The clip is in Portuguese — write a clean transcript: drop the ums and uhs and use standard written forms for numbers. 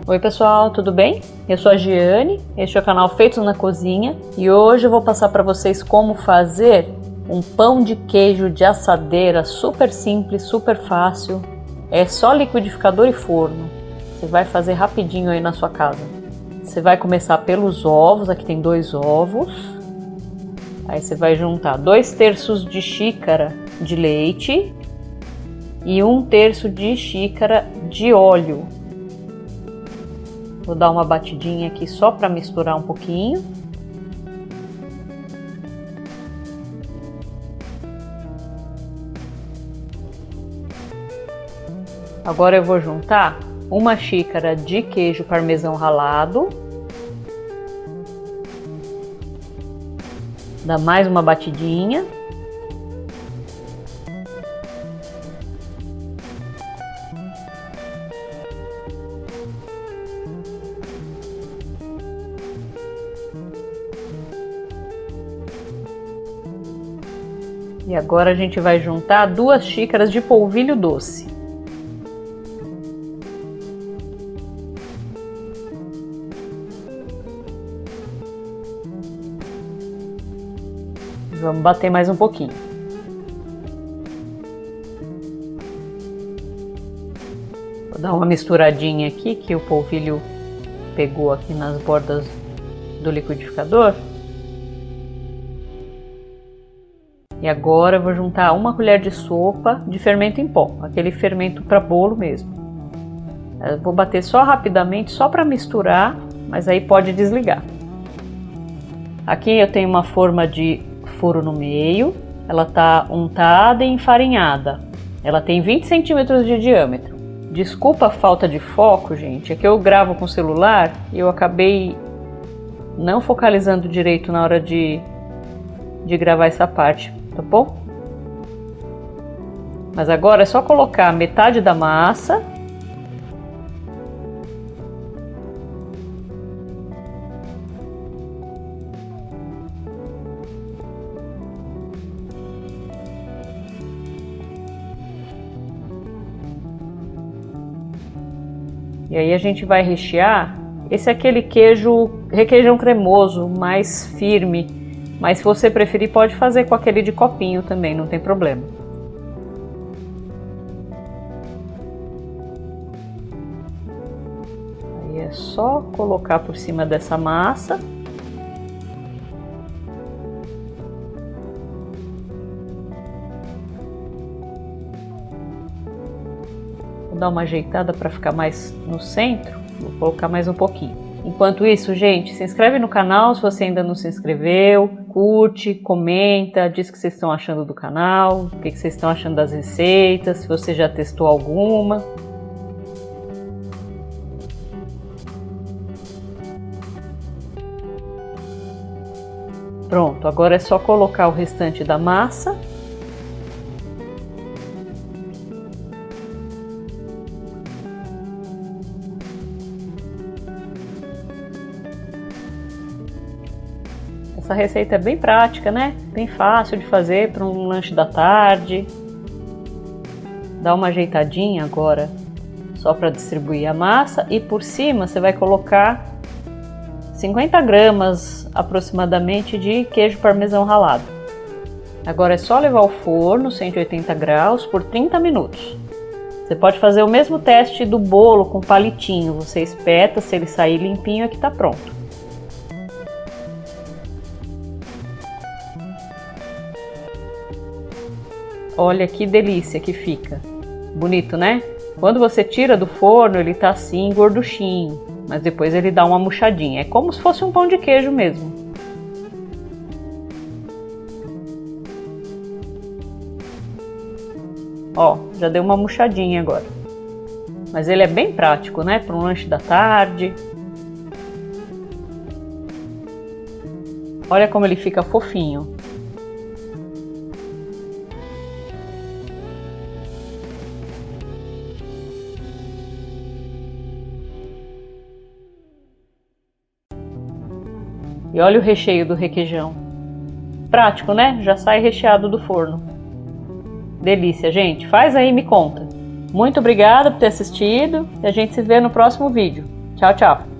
Oi pessoal, tudo bem? Eu sou a Giane, este é o canal Feitos na Cozinha e hoje eu vou passar para vocês como fazer um pão de queijo de assadeira super simples, super fácil. É só liquidificador e forno. Você vai fazer rapidinho aí na sua casa. Você vai começar pelos ovos, aqui tem 2 ovos. Aí você vai juntar 2/3 de xícara de leite e 1/3 de xícara de óleo. Vou dar uma batidinha aqui só para misturar um pouquinho. Agora eu vou juntar 1 xícara de queijo parmesão ralado. Dá mais uma batidinha. E agora a gente vai juntar 2 xícaras de polvilho doce. Vamos bater mais um pouquinho. Vou dar uma misturadinha aqui, que o polvilho pegou aqui nas bordas do liquidificador. E agora eu vou juntar 1 colher de sopa de fermento em pó, aquele fermento para bolo mesmo. Eu vou bater só rapidamente, só para misturar, mas aí pode desligar. Aqui eu tenho uma forma de furo no meio, ela tá untada e enfarinhada. Ela tem 20 centímetros de diâmetro. Desculpa a falta de foco, gente, é que eu gravo com o celular e eu acabei não focalizando direito na hora de gravar essa parte, tá bom? Mas agora é só colocar metade da massa. E aí a gente vai rechear. Esse é aquele requeijão cremoso, mais firme. Mas se você preferir, pode fazer com aquele de copinho também, não tem problema. Aí é só colocar por cima dessa massa. Vou dar uma ajeitada para ficar mais no centro. Vou colocar mais um pouquinho. Enquanto isso, gente, se inscreve no canal se você ainda não se inscreveu, curte, comenta, diz o que vocês estão achando do canal, o que vocês estão achando das receitas, se você já testou alguma. Pronto, agora é só colocar o restante da massa. Essa receita é bem prática, né? Bem fácil de fazer para um lanche da tarde. Dá uma ajeitadinha agora, só para distribuir a massa. E por cima você vai colocar 50 gramas aproximadamente de queijo parmesão ralado. Agora é só levar ao forno, 180 graus, por 30 minutos. Você pode fazer o mesmo teste do bolo com palitinho. Você espeta, se ele sair limpinho é que tá pronto. Olha que delícia que fica. Bonito, né? Quando você tira do forno, ele tá assim, gorduchinho. Mas depois ele dá uma murchadinha. É como se fosse um pão de queijo mesmo. Ó, já deu uma murchadinha agora. Mas ele é bem prático, né? Para um lanche da tarde. Olha como ele fica fofinho. E olha o recheio do requeijão. Prático, né? Já sai recheado do forno. Delícia, gente. Faz aí e me conta. Muito obrigada por ter assistido e a gente se vê no próximo vídeo. Tchau, tchau!